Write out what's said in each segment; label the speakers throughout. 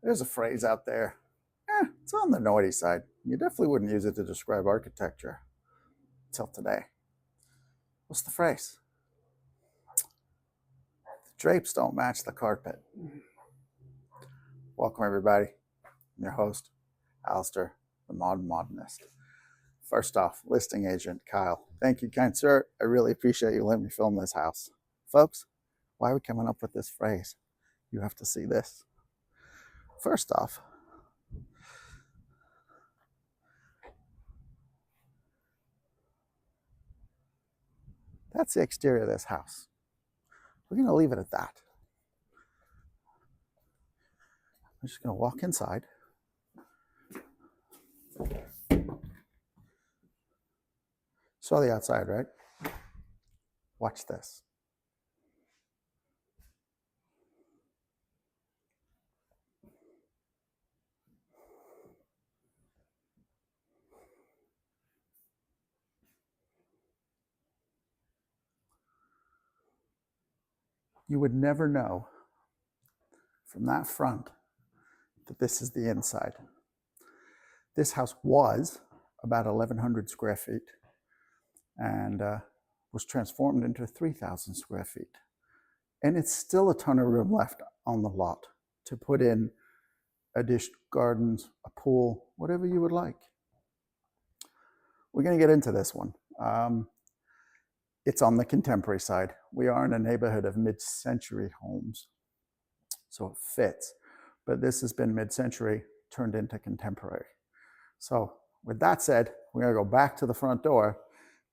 Speaker 1: There's a phrase out there. It's on the naughty side. You definitely wouldn't use it to describe architecture till today. What's the phrase? The drapes don't match the carpet. Welcome, everybody. I'm your host, Alister, the Modern Modernist. First off, listing agent Kyle. Thank you, kind sir. I really appreciate you letting me film this house. Folks, why are we coming up with this phrase? You have to see this. First off, that's the exterior of this house. We're going to leave it at that. I'm just going to walk inside. Saw the outside, right? Watch this. You would never know from that front that this is the inside. This house was about 1,100 square feet and was transformed into 3,000 square feet. And it's still a ton of room left on the lot to put in additional gardens, a pool, whatever you would like. We're going to get into this one. It's on the contemporary side. We are in a neighborhood of mid-century homes, so it fits. But this has been mid-century turned into contemporary. So with that said, we're going to go back to the front door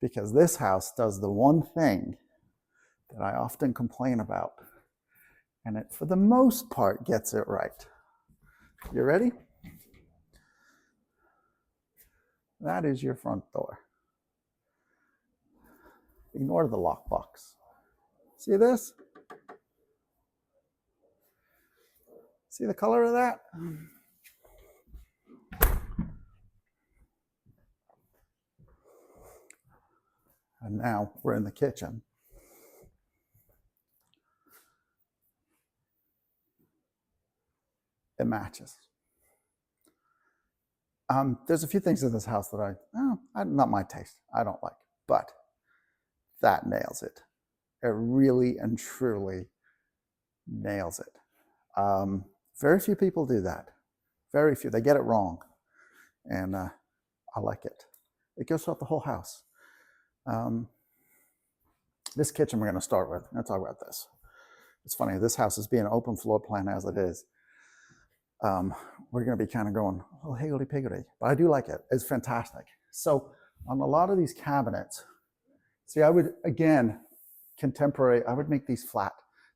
Speaker 1: because this house does the one thing that I often complain about, and it, for the most part, gets it right. You ready? That is your front door. Ignore the lockbox. See this? See the color of that? And now we're in the kitchen. It matches. There's a few things in this house that not my taste. I don't like, but that nails it. It really and truly nails it. Very few people do that. Very few. They get it wrong. And I like it. It goes throughout the whole house. This kitchen we're going to start with. I'm going to talk about this. It's funny. This house is being an open floor plan as it is. We're going to be kind of going, oh, higgledy-piggledy. But I do like it. It's fantastic. So on a lot of these cabinets, see, I would, again, contemporary, I would make these flat.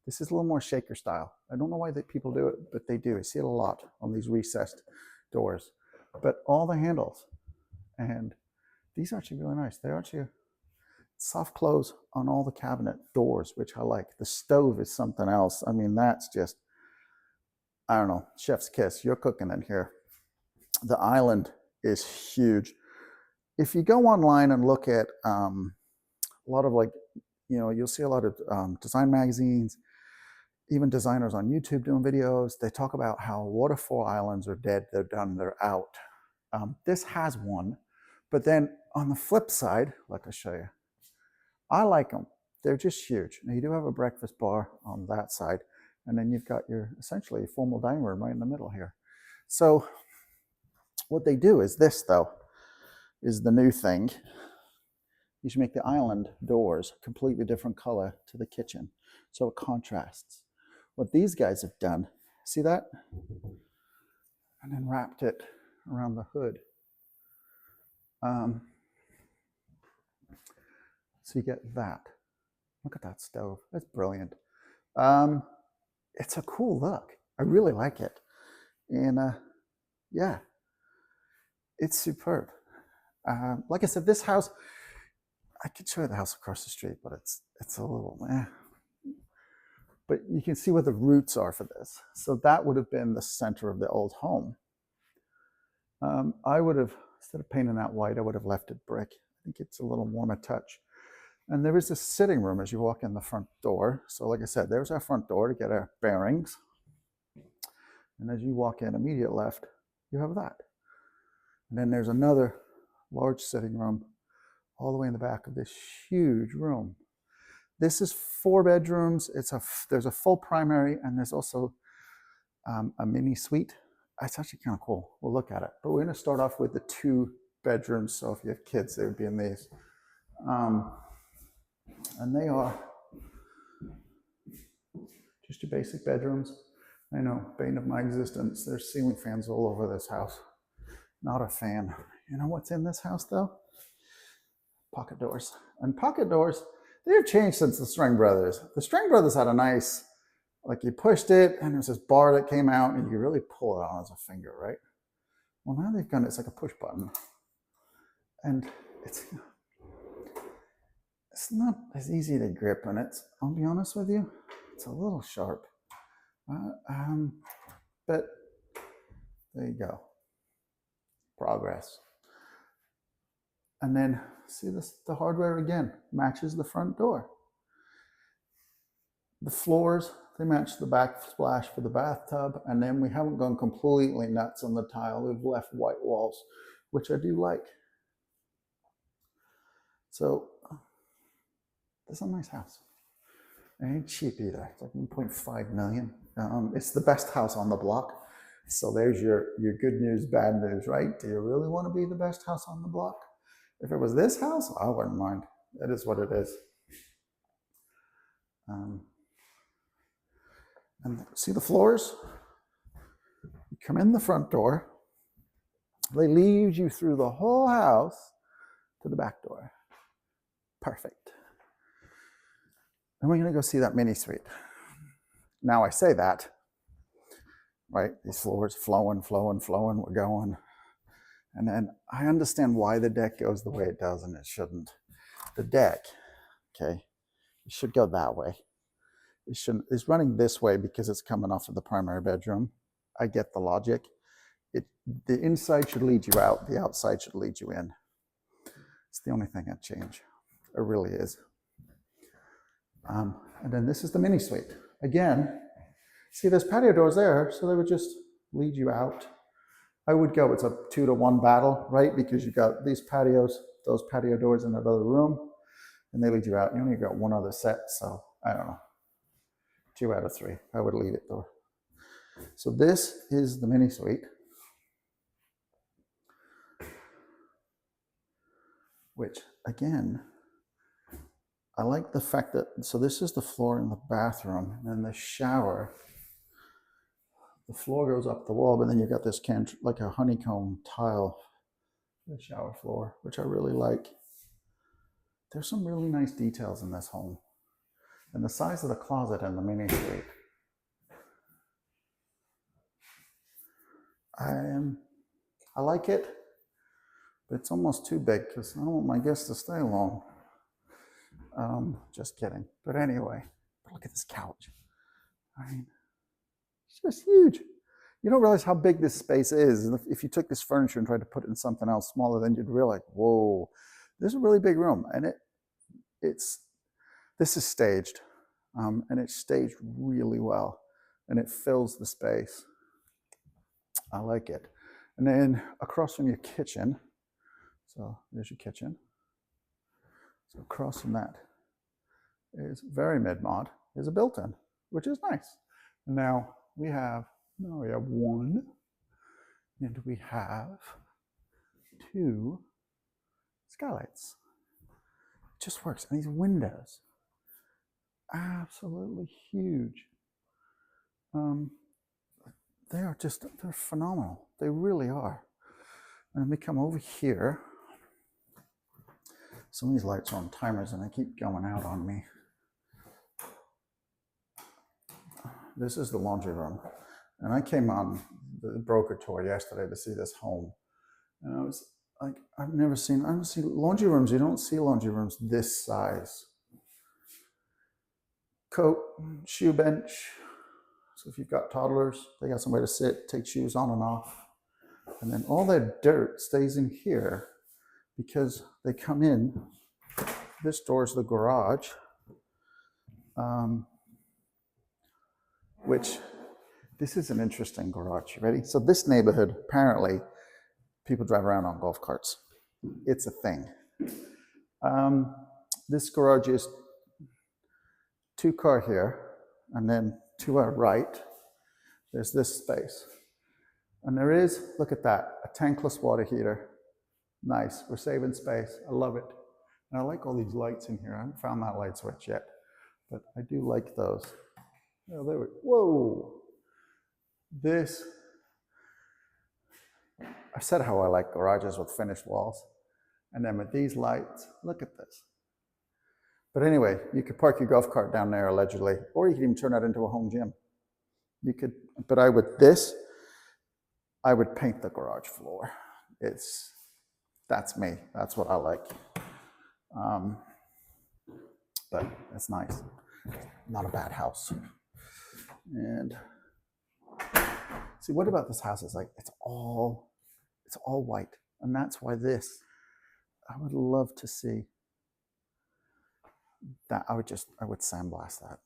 Speaker 1: This is a little more shaker style. I don't know why people do it, but they do. I see it a lot on these recessed doors. But all the handles, and these are actually really nice. They're actually soft close on all the cabinet doors, which I like. The stove is something else. I mean, that's just, I don't know, chef's kiss. You're cooking in here. The island is huge. If you go online and look at a lot of you'll see a lot of design magazines, even designers on YouTube doing videos. They talk about how waterfall islands are dead, they're done, they're out. This has one, but then on the flip side, like I'll show you, I like them. They're just huge. Now you do have a breakfast bar on that side, and then you've got your essentially formal dining room right in the middle here. So what they do is this, though, is the new thing. You should make the island doors a completely different color to the kitchen, so it contrasts. What these guys have done, see that? And then wrapped it around the hood. So you get that. Look at that stove. That's brilliant. It's a cool look. I really like it. And yeah, it's superb. Like I said, this house, I could show you the house across the street, but it's a little, But you can see where the roots are for this. So that would have been the center of the old home. I would have, instead of painting that white, I would have left it brick. I think it's a little warmer touch. And there is a sitting room as you walk in the front door. So like I said, there's our front door to get our bearings. And as you walk in immediate left, you have that. And then there's another large sitting room all the way in the back of this huge room. This is 4 bedrooms. There's a full primary, and there's also a mini suite. It's actually kind of cool. We'll look at it. But we're going to start off with the 2 bedrooms. So if you have kids, they would be in these. And they are just your basic bedrooms. I know, bane of my existence. There's ceiling fans all over this house. Not a fan. You know what's in this house, though? Pocket doors. And pocket doors, they've changed since the String Brothers. The String Brothers had a nice, like you pushed it, and there's this bar that came out, and you could really pull it on as a finger, right? Well, now they've done it's like a push button. And it's not as easy to grip, and I'll be honest with you, it's a little sharp. But there you go. Progress. And then see this, the hardware again matches the front door. The floors, they match the backsplash for the bathtub, and then we haven't gone completely nuts on the tile. We've left white walls, which I do like. So this is a nice house. It ain't cheap either. It's like 1.5 million. It's the best house on the block. So there's your good news, bad news, right? Do you really want to be the best house on the block? If it was this house, I wouldn't mind. It is what it is. And see the floors? You come in the front door. They lead you through the whole house to the back door. Perfect. And we're going to go see that mini suite. Now I say that, right? These floors flowing, we're going. And then I understand why the deck goes the way it does, and it shouldn't. The deck, okay, it should go that way. It's running this way because it's coming off of the primary bedroom. I get the logic. The inside should lead you out. The outside should lead you in. It's the only thing I'd change. It really is. And then this is the mini suite. Again, see there's patio doors there, so they would just lead you out. I would go, it's a 2-to-1 battle, right? Because you got these patios, those patio doors in another room, and they lead you out. You only got one other set, so I don't know. 2 out of 3. I would leave it though. So this is the mini suite, which again, I like the fact that, so this is the floor in the bathroom, and then the shower. The floor goes up the wall, but then you've got this like a honeycomb tile, the shower floor, which I really like. There's some really nice details in this home. And the size of the closet in the mini suite. I like it, but it's almost too big because I don't want my guests to stay long. Just kidding. But anyway, look at this couch. I mean, it's just huge. You don't realize how big this space is. And if you took this furniture and tried to put it in something else smaller, then you'd realize, whoa, this is a really big room. And this is staged. And it's staged really well. And it fills the space. I like it. And then across from your kitchen, so there's your kitchen. So across from that is very mid-mod, is a built-in, which is nice. And now we have 1, and we have 2 skylights. It just works. And these windows, absolutely huge. They're phenomenal. They really are. And we come over here. Some of these lights are on timers and they keep going out on me. This is the laundry room. And I came on the broker tour yesterday to see this home. And I was like, I haven't seen laundry rooms. You don't see laundry rooms this size. Coat, shoe bench. So if you've got toddlers, they got somewhere to sit, take shoes on and off. And then all that dirt stays in here because they come in. This door is the garage, which This is an interesting garage. You ready? So this neighborhood, apparently, people drive around on golf carts. It's a thing. This garage is 2-car here, and then to our right, there's this space. And there is, look at that, a tankless water heater. Nice, we're saving space. I love it. And I like all these lights in here. I haven't found that light switch yet, but I do like those. Oh, there we go. Whoa. This, I said how I like garages with finished walls. And then with these lights, look at this. But anyway, you could park your golf cart down there allegedly, or you could even turn that into a home gym. You could, but I would paint the garage floor. That's me. That's what I like. But it's nice. Not a bad house. And see, what about this house is like, it's all white. And that's why this, I would love to see that. I would sandblast that.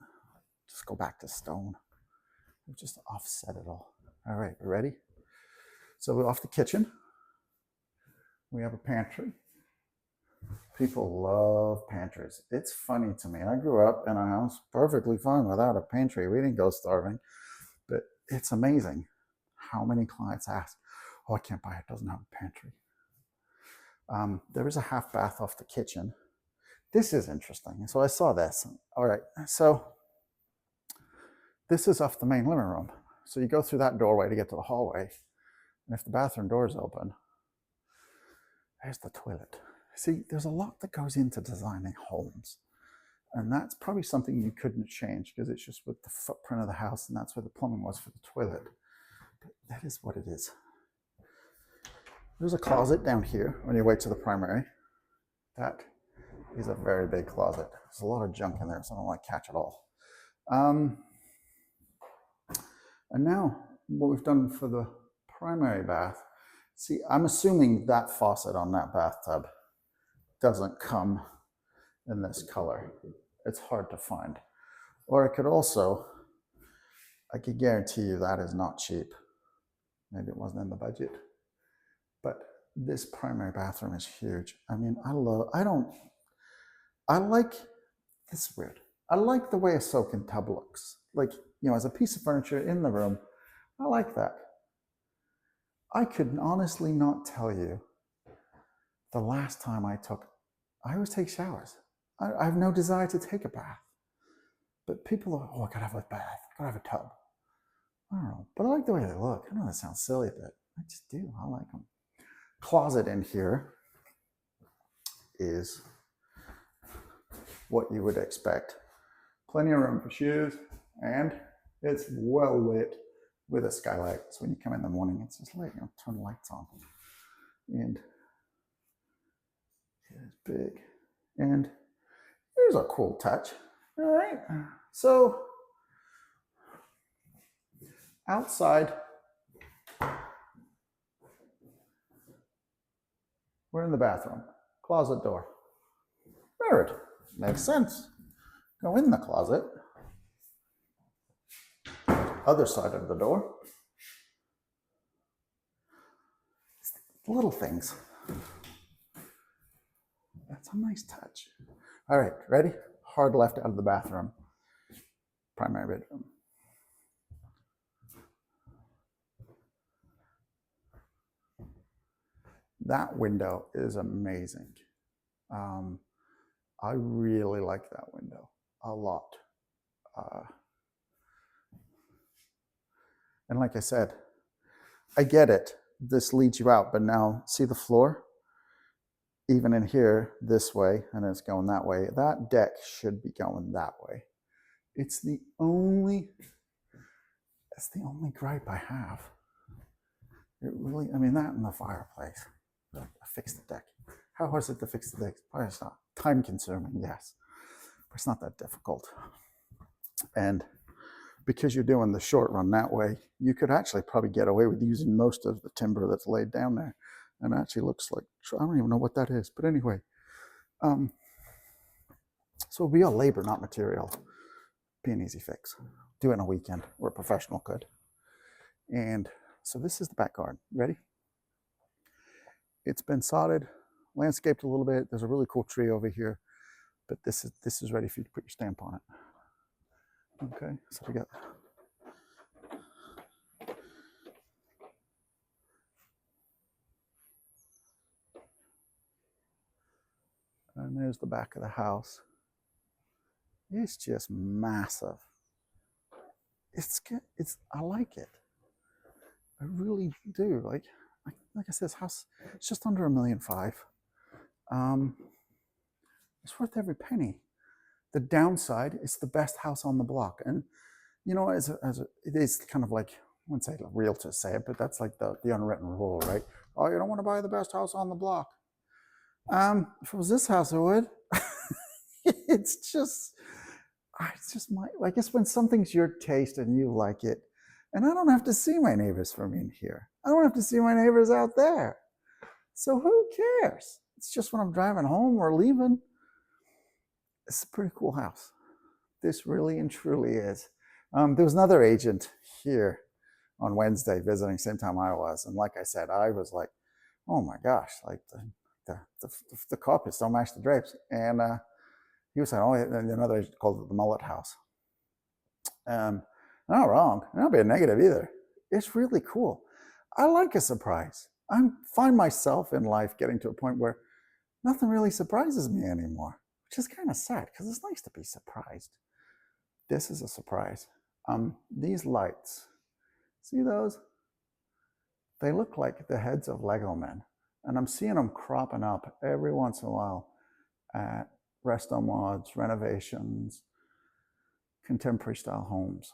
Speaker 1: Just go back to stone. Just offset it all. All right, we ready? So we're off the kitchen. We have a pantry. People love pantries. It's funny to me. I grew up in a house perfectly fine without a pantry. We didn't go starving. But it's amazing how many clients ask, oh, I can't buy it. It doesn't have a pantry. There is a half bath off the kitchen. This is interesting. So I saw this. All right. So this is off the main living room. So you go through that doorway to get to the hallway. And if the bathroom door is open, there's the toilet. See, there's a lot that goes into designing homes. And that's probably something you couldn't change because it's just with the footprint of the house, and that's where the plumbing was for the toilet. But that is what it is. There's a closet down here on your way to the primary. That is a very big closet. There's a lot of junk in there, so I don't want to catch it all. And now what we've done for the primary bath, see, I'm assuming that faucet on that bathtub doesn't come in this color. It's hard to find. Or it could also, I could guarantee you that is not cheap. Maybe it wasn't in the budget. But this primary bathroom is huge. I mean, I like, this is weird. I like the way a soak-in tub looks. Like, you know, as a piece of furniture in the room, I like that. I could honestly not tell you the last time I always take showers. I have no desire to take a bath. But people are, oh, I gotta have a bath, I gotta have a tub. I don't know, but I like the way they look. I know that sounds silly, but I just do, I like them. Closet in here is what you would expect. Plenty of room for shoes, and it's well lit with a skylight. So when you come in the morning, it's just like, you know, turn the lights on. And it's big. And here's a cool touch. All right. So outside, we're in the bathroom. Closet door. Mirrored. Makes sense. Go in the closet. Other side of the door. Little things. That's a nice touch. All right, ready? Hard left out of the bathroom. Primary bedroom. That window is amazing. I really like that window a lot. And like I said, I get it. This leads you out, but now see the floor? Even in here, this way, and it's going that way. That deck should be going that way. It's the only gripe I have. It really, I mean, that and the fireplace. I fix the deck. How hard is it to fix the deck? Probably it's not. Time consuming, yes. But it's not that difficult. And because you're doing the short run that way, you could actually probably get away with using most of the timber that's laid down there. And it actually looks like, I don't even know what that is. But anyway, so it'll be all labor, not material. Be an easy fix. Do it in a weekend, or a professional could. And so this is the back garden. Ready? It's been sodded, landscaped a little bit. There's a really cool tree over here, but this is ready for you to put your stamp on it. Okay, so we got and there's the back of the house. It's just massive. It's good. I like it. I really do. Like I said, this house, it's just under $1.5 million. It's worth every penny. The downside, it's the best house on the block. And you know, it is kind of like, I wouldn't say the realtors say it, but that's like the unwritten rule, right? Oh, you don't want to buy the best house on the block. If it was this house, I would. It's just my, I guess when something's your taste and you like it, and I don't have to see my neighbors from in here. I don't have to see my neighbors out there. So who cares? It's just when I'm driving home or leaving. It's a pretty cool house. This really and truly is. There was another agent here on Wednesday visiting same time I was. And like I said, I was like, oh my gosh, like the carpets don't match the drapes. And he was saying, oh, and another agent called it the Mullet house. Not wrong. Not being negative either. It's really cool. I like a surprise. I find myself in life getting to a point where nothing really surprises me anymore, which is kind of sad because it's nice to be surprised. This is a surprise. These lights, see those? They look like the heads of Lego men. And I'm seeing them cropping up every once in a while at resto mods, renovations, contemporary style homes.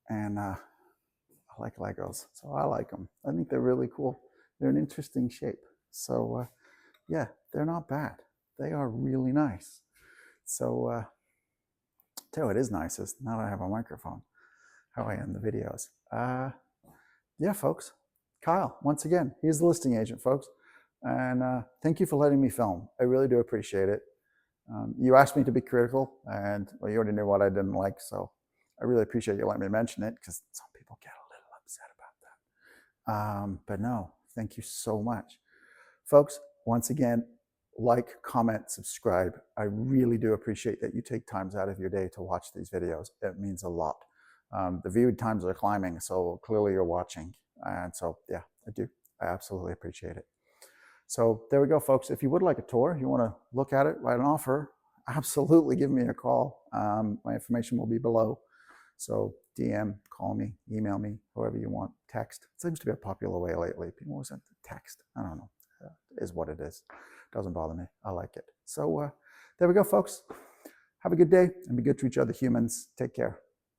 Speaker 1: And I like Legos, so I like them. I think they're really cool. They're an interesting shape. So yeah, they're not bad. They are really nice. So tell you what is nicest, now that I have a microphone, how I end the videos. Yeah, folks, Kyle, once again, he's the listing agent, folks. And thank you for letting me film. I really do appreciate it. You asked me to be critical, and well, you already knew what I didn't like, so I really appreciate you letting me mention it, because some people get a little upset about that. But no, thank you so much. Folks, once again, like, comment, subscribe. I really do appreciate that you take times out of your day to watch these videos. It means a lot. The viewed times are climbing, so clearly you're watching. And so, yeah, I do. I absolutely appreciate it. So there we go, folks. If you would like a tour, you want to look at it, write an offer, absolutely give me a call. My information will be below. So DM, call me, email me, however you want. Text. It seems to be a popular way lately. People always send text. I don't know. It is what it is. Doesn't bother me. I like it. So there we go, folks. Have a good day and be good to each other, humans. Take care.